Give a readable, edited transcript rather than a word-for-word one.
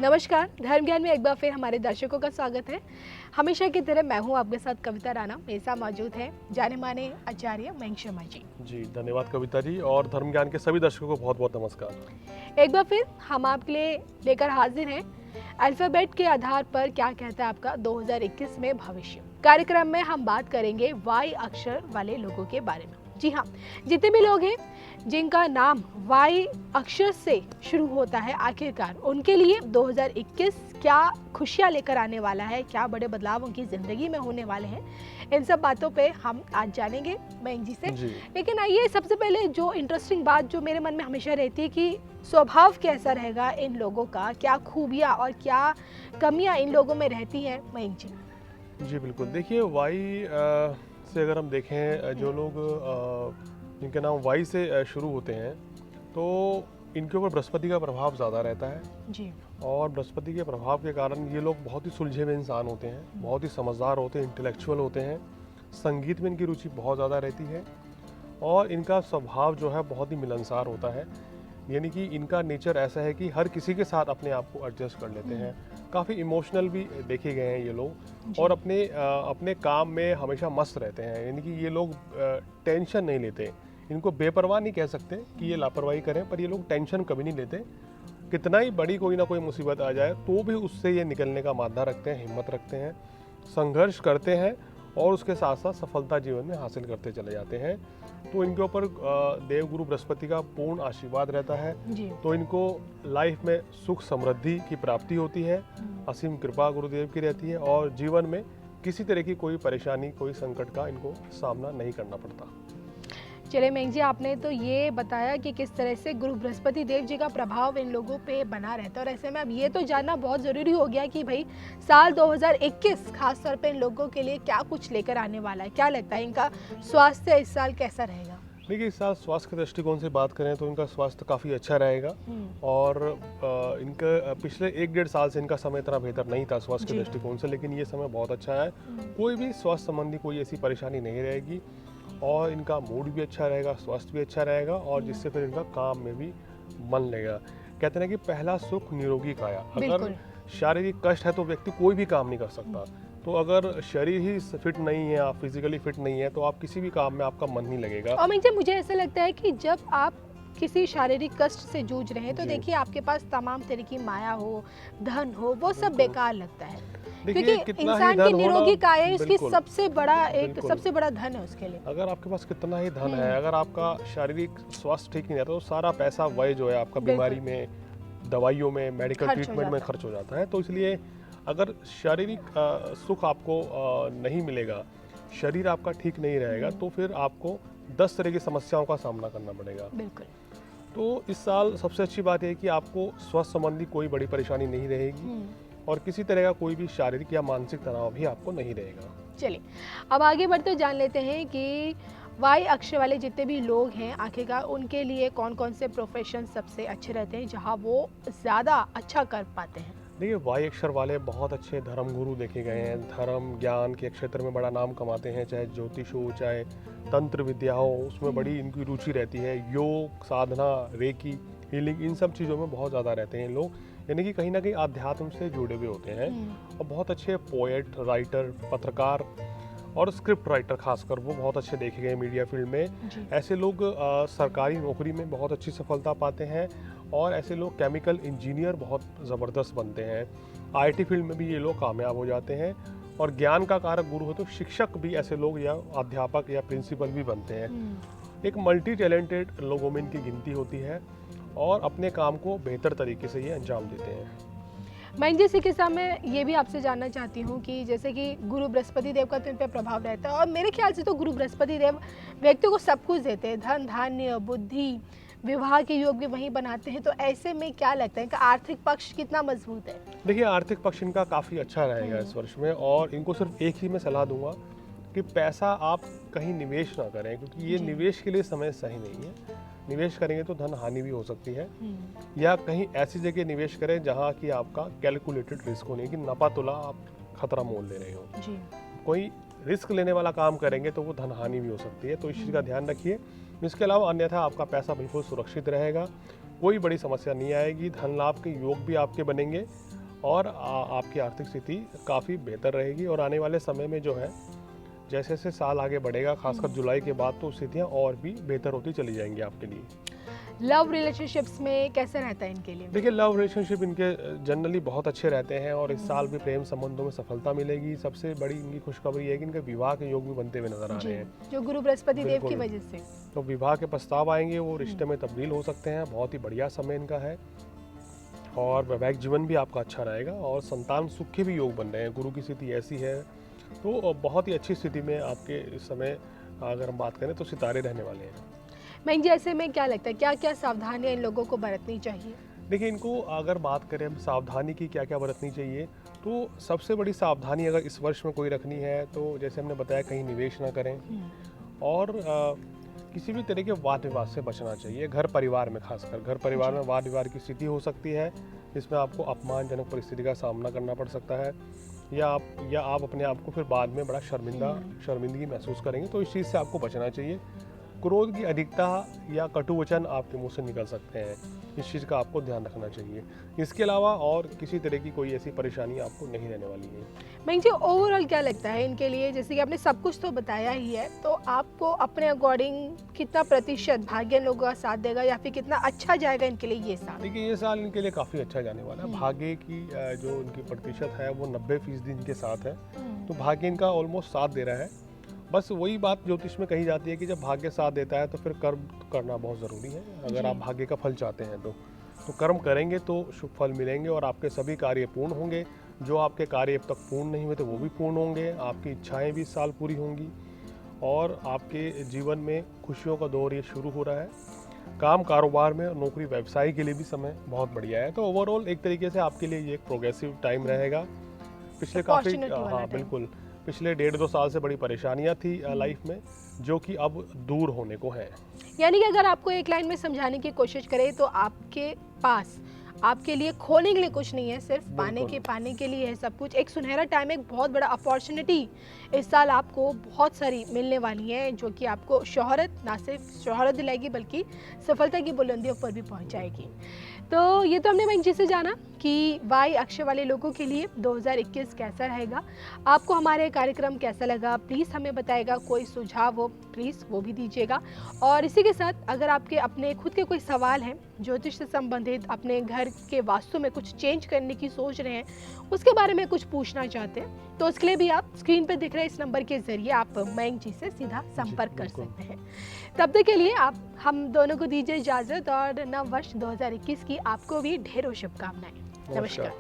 नमस्कार, धर्म ज्ञान में एक बार फिर हमारे दर्शकों का स्वागत है। हमेशा की तरह मैं हूं आपके साथ कविता राणा। मेरे साथ मौजूद है जाने माने आचार्य मयंक शर्मा जी। जी धन्यवाद कविता जी, और धर्म ज्ञान के सभी दर्शकों को बहुत बहुत नमस्कार। एक बार फिर हम आपके लिए लेकर हाजिर हैं अल्फाबेट के आधार पर क्या कहता है आपका 2021 में भविष्य। कार्यक्रम में हम बात करेंगे वाई अक्षर वाले लोगों के बारे में। जी हाँ, जितने भी लोग हैं जिनका नाम वाई अक्षर से शुरू होता है, आखिरकार उनके लिए 2021 क्या खुशियाँ लेकर आने वाला है, क्या बड़े बदलाव उनकी ज़िंदगी में होने वाले हैं, इन सब बातों पे हम आज जानेंगे मयंक जी से। लेकिन आइए सबसे पहले जो इंटरेस्टिंग बात जो मेरे मन में हमेशा रहती है कि स्वभाव कैसा रहेगा इन लोगों का, क्या खूबियाँ और क्या कमियाँ इन लोगों में रहती हैं मयंक जी। जी बिल्कुल, देखिए वाई से अगर हम देखें, जो लोग जिनके नाम वाई से शुरू होते हैं तो इनके ऊपर बृहस्पति का प्रभाव ज़्यादा रहता है जी। और बृहस्पति के प्रभाव के कारण ये लोग बहुत ही सुलझे हुए इंसान होते हैं, बहुत ही समझदार होते हैं, इंटेलेक्चुअल होते हैं। संगीत में इनकी रुचि बहुत ज़्यादा रहती है और इनका स्वभाव जो है बहुत ही मिलनसार होता है। यानी कि इनका नेचर ऐसा है कि हर किसी के साथ अपने आप को एडजस्ट कर लेते हैं। काफ़ी इमोशनल भी देखे गए हैं ये लोग, और अपने काम में हमेशा मस्त रहते हैं। यानी कि ये लोग टेंशन नहीं लेते। इनको बेपरवाह नहीं कह सकते कि ये लापरवाही करें, पर ये लोग टेंशन कभी नहीं लेते। कितना ही बड़ी कोई ना कोई मुसीबत आ जाए तो भी उससे ये निकलने का मादा रखते हैं, हिम्मत रखते हैं, संघर्ष करते हैं और उसके साथ साथ सफलता जीवन में हासिल करते चले जाते हैं। तो इनके ऊपर देवगुरु बृहस्पति का पूर्ण आशीर्वाद रहता है। तो इनको लाइफ में सुख समृद्धि की प्राप्ति होती है, असीम कृपा गुरुदेव की रहती है और जीवन में किसी तरह की कोई परेशानी, कोई संकट का इनको सामना नहीं करना पड़ता। चलिए मयंक जी, आपने तो ये बताया कि किस तरह से गुरु बृहस्पति देव जी का प्रभाव इन लोगों पे बना रहता है, और ऐसे में अब ये तो जानना बहुत ज़रूरी हो गया कि भाई साल 2021 खास तौर पे इन लोगों के लिए क्या कुछ लेकर आने वाला है। क्या लगता है इनका स्वास्थ्य इस साल कैसा रहेगा? देखिए, इस साल स्वास्थ्य के दृष्टिकोण से बात करें तो इनका स्वास्थ्य काफ़ी अच्छा रहेगा और इनका पिछले 1-1.5 साल से इनका समय इतना बेहतर नहीं था स्वास्थ्य के दृष्टिकोण से, लेकिन ये समय बहुत अच्छा है। कोई भी स्वास्थ्य संबंधी कोई ऐसी परेशानी नहीं रहेगी और इनका मूड भी अच्छा रहेगा, स्वास्थ्य भी अच्छा रहेगा और जिससे फिर इनका काम में भी मन लगेगा। कहते हैं कि पहला सुख निरोगी काया। अगर शारीरिक कष्ट है तो व्यक्ति कोई भी काम नहीं कर सकता। तो अगर शरीर ही फिट नहीं है, आप फिजिकली फिट नहीं है, तो आप किसी भी काम में आपका मन नहीं लगेगा। और मुझे ऐसा लगता है कि जब आप किसी शारीरिक कष्ट से जूझ रहे हैं तो देखिए आपके पास तमाम तरह की माया हो, धन हो, वो सब बेकार लगता है, क्योंकि इंसान की निरोगी काया उसकी सबसे बड़ा धन है उसके लिए। अगर आपके पास कितना ही धन है, अगर आपका शारीरिक स्वास्थ्य ठीक नहीं रहता तो सारा पैसा वही जो है आपका बीमारी में, दवाइयों में, मेडिकल ट्रीटमेंट में खर्च हो जाता है। तो इसलिए अगर शारीरिक सुख आपको नहीं मिलेगा, शरीर आपका ठीक नहीं रहेगा, तो फिर आपको 10 तरह की समस्याओं का सामना करना पड़ेगा। बिल्कुल। तो इस साल सबसे अच्छी बात है कि आपको स्वास्थ्य संबंधी कोई बड़ी परेशानी नहीं रहेगी और किसी तरह का कोई भी शारीरिक या मानसिक तनाव भी आपको नहीं रहेगा। चलिए अब आगे बढ़ते जान लेते हैं कि वाई अक्षर वाले जितने भी लोग हैं, आखिरकार उनके लिए कौन कौन से प्रोफेशन सबसे अच्छे रहते हैं जहां वो ज़्यादा अच्छा कर पाते हैं। देखिए, वाई अक्षर वाले बहुत अच्छे धर्म गुरु देखे गए हैं। धर्म ज्ञान के क्षेत्र में बड़ा नाम कमाते हैं, चाहे ज्योतिष हो, चाहे तंत्र विद्या हो, उसमें बड़ी इनकी रुचि रहती है। योग, साधना, रेकी, हीलिंग, इन सब चीज़ों में बहुत ज़्यादा रहते हैं लोग। यानी कि कहीं ना कहीं आध्यात्म से जुड़े हुए होते हैं और बहुत अच्छे पोएट, राइटर, पत्रकार और स्क्रिप्ट राइटर खासकर वो बहुत अच्छे देखे गए मीडिया फील्ड में। ऐसे लोग सरकारी नौकरी में बहुत अच्छी सफलता पाते हैं और ऐसे लोग केमिकल इंजीनियर बहुत ज़बरदस्त बनते हैं। आईटी फील्ड में भी ये लोग कामयाब हो जाते हैं और ज्ञान का कारक गुरु हो तो शिक्षक भी ऐसे लोग या अध्यापक या प्रिंसिपल भी बनते हैं। एक मल्टी टैलेंटेड लोगों में इनकी गिनती होती है और अपने काम को बेहतर तरीके से ये अंजाम देते हैं। मैं इसी के साथ मैं ये भी आपसे जानना चाहती हूँ कि जैसे कि गुरु बृहस्पति देव का तो इन पर प्रभाव रहता है और मेरे ख्याल से तो गुरु बृहस्पति देव व्यक्ति को सब कुछ देते हैं, धन, धान्य, बुद्धि, विवाह के योग भी वहीं बनाते हैं। तो ऐसे में क्या लगता है कि आर्थिक पक्ष कितना मजबूत है? देखिए, आर्थिक पक्ष इनका काफ़ी अच्छा रहेगा इस वर्ष में और इनको सिर्फ एक ही मैं सलाह दूंगा कि पैसा आप कहीं निवेश ना करें, क्योंकि ये निवेश के लिए समय सही नहीं है। निवेश करेंगे तो धन हानि भी हो सकती है, या कहीं ऐसी जगह निवेश करें जहां की आपका कैलकुलेटेड रिस्क होने की, नपा तुला आप खतरा मोल ले रहे हो। कोई रिस्क लेने वाला काम करेंगे तो वो धन हानि भी हो सकती है, तो इस चीज़ का ध्यान रखिए। इसके अलावा अन्यथा आपका पैसा बिल्कुल सुरक्षित रहेगा, कोई बड़ी समस्या नहीं आएगी, धन लाभ के योग भी आपके बनेंगे और आपकी आर्थिक स्थिति काफ़ी बेहतर रहेगी। और आने वाले समय में जो है जैसे जैसे साल आगे बढ़ेगा, खासकर जुलाई के बाद, तो स्थितियाँ और भी बेहतर होती चली जाएंगी आपके लिए। लव रिलेशनशिप्स में कैसे रहता है इनके लिए? देखिए, लव रिलेशनशिप इनके जनरली बहुत अच्छे रहते हैं और इस साल भी प्रेम संबंधों में सफलता मिलेगी। सबसे बड़ी इनकी खुशखबरी है कि इनके विवाह के योग भी बनते हुए नजर आ रहे हैं, जो गुरु बृहस्पति देव की बिल्कुल। वजह से। तो विवाह के प्रस्ताव आएंगे, वो रिश्ते में तब्दील हो सकते हैं। बहुत ही बढ़िया समय इनका है और वैवाहिक जीवन भी आपका अच्छा रहेगा और संतान सुख के भी योग बन रहे हैं। गुरु की स्थिति ऐसी है तो बहुत ही अच्छी स्थिति में आपके इस समय अगर हम बात करें तो सितारे रहने वाले हैं। मैं जैसे में क्या लगता है, क्या क्या सावधानियां इन लोगों को बरतनी चाहिए? देखिए, इनको अगर बात करें हम सावधानी की क्या क्या बरतनी चाहिए, तो सबसे बड़ी सावधानी अगर इस वर्ष में कोई रखनी है तो जैसे हमने बताया, कहीं निवेश ना करें और किसी भी तरह के वाद विवाद से बचना चाहिए। घर परिवार में, खासकर घर परिवार में वाद विवाद की स्थिति हो सकती है जिसमें आपको अपमानजनक परिस्थिति का सामना करना पड़ सकता है या आप अपने आप को फिर बाद में बड़ा शर्मिंदगी महसूस करेंगे। तो इस चीज़ से आपको बचना चाहिए। क्रोध की अधिकता या कटु वचन आपके मुंह से निकल सकते हैं, इस चीज़ का आपको ध्यान रखना चाहिए। इसके अलावा और किसी तरह की कोई ऐसी परेशानी आपको नहीं रहने वाली है। मैं जी ओवरऑल क्या लगता है इनके लिए, जैसे कि आपने सब कुछ तो बताया ही है, तो आपको अपने अकॉर्डिंग कितना प्रतिशत भाग्य लोगों का साथ देगा या फिर कितना अच्छा जाएगा इनके लिए ये साल? देखिए, ये साल इनके लिए काफ़ी अच्छा जाने वाला है। भाग्य की जो इनकी प्रतिशत है वो 90% इनके साथ है, तो भाग्य इनका ऑलमोस्ट साथ दे रहा है। बस वही बात ज्योतिष में कही जाती है कि जब भाग्य साथ देता है तो फिर कर्म करना बहुत ज़रूरी है। अगर आप भाग्य का फल चाहते हैं तो कर्म करेंगे तो शुभ फल मिलेंगे और आपके सभी कार्य पूर्ण होंगे। जो आपके कार्य अब तक पूर्ण नहीं हुए तो वो भी पूर्ण होंगे। आपकी इच्छाएं भी इस साल पूरी होंगी और आपके जीवन में खुशियों का दौर ये शुरू हो रहा है। काम कारोबार में, नौकरी व्यवसाय के लिए भी समय बहुत बढ़िया है। तो ओवरऑल एक तरीके से आपके लिए ये एक प्रोग्रेसिव टाइम रहेगा। पिछले काफ़ी, हाँ बिल्कुल, पिछले 1.5-2 साल से बड़ी परेशानियां थी लाइफ में, जो कि अब दूर होने को है। यानी कि अगर आपको एक लाइन में समझाने की कोशिश करें तो आपके पास आपके लिए खोने के लिए कुछ नहीं है, सिर्फ पाने के लिए है सब कुछ। एक सुनहरा टाइम, एक बहुत बड़ा अपॉर्चुनिटी इस साल आपको बहुत सारी मिलने वाली है, जो कि आपको शोहरत, ना सिर्फ शोहरत दिलाएगी बल्कि सफलता की बुलंदियों पर भी पहुंचाएगी। तो ये तो हमने बैंक जी से जाना कि वाई अक्षर वाले लोगों के लिए 2021 कैसा रहेगा। आपको हमारे कार्यक्रम कैसा लगा प्लीज़ हमें बताएगा। कोई सुझाव हो प्लीज़ वो भी दीजिएगा। और इसी के साथ अगर आपके अपने खुद के कोई सवाल हैं ज्योतिष से संबंधित, अपने घर के वास्तु में कुछ चेंज करने की सोच रहे हैं, उसके बारे में कुछ पूछना चाहते हैं, तो उसके लिए भी आप स्क्रीन पर दिख रहे इस नंबर के जरिए आप मयंक जी से सीधा संपर्क कर सकते हैं। तब तक के लिए आप हम दोनों को दीजिए इजाजत और नव वर्ष 2021 की आपको भी ढेरों शुभकामनाएं। नमस्कार।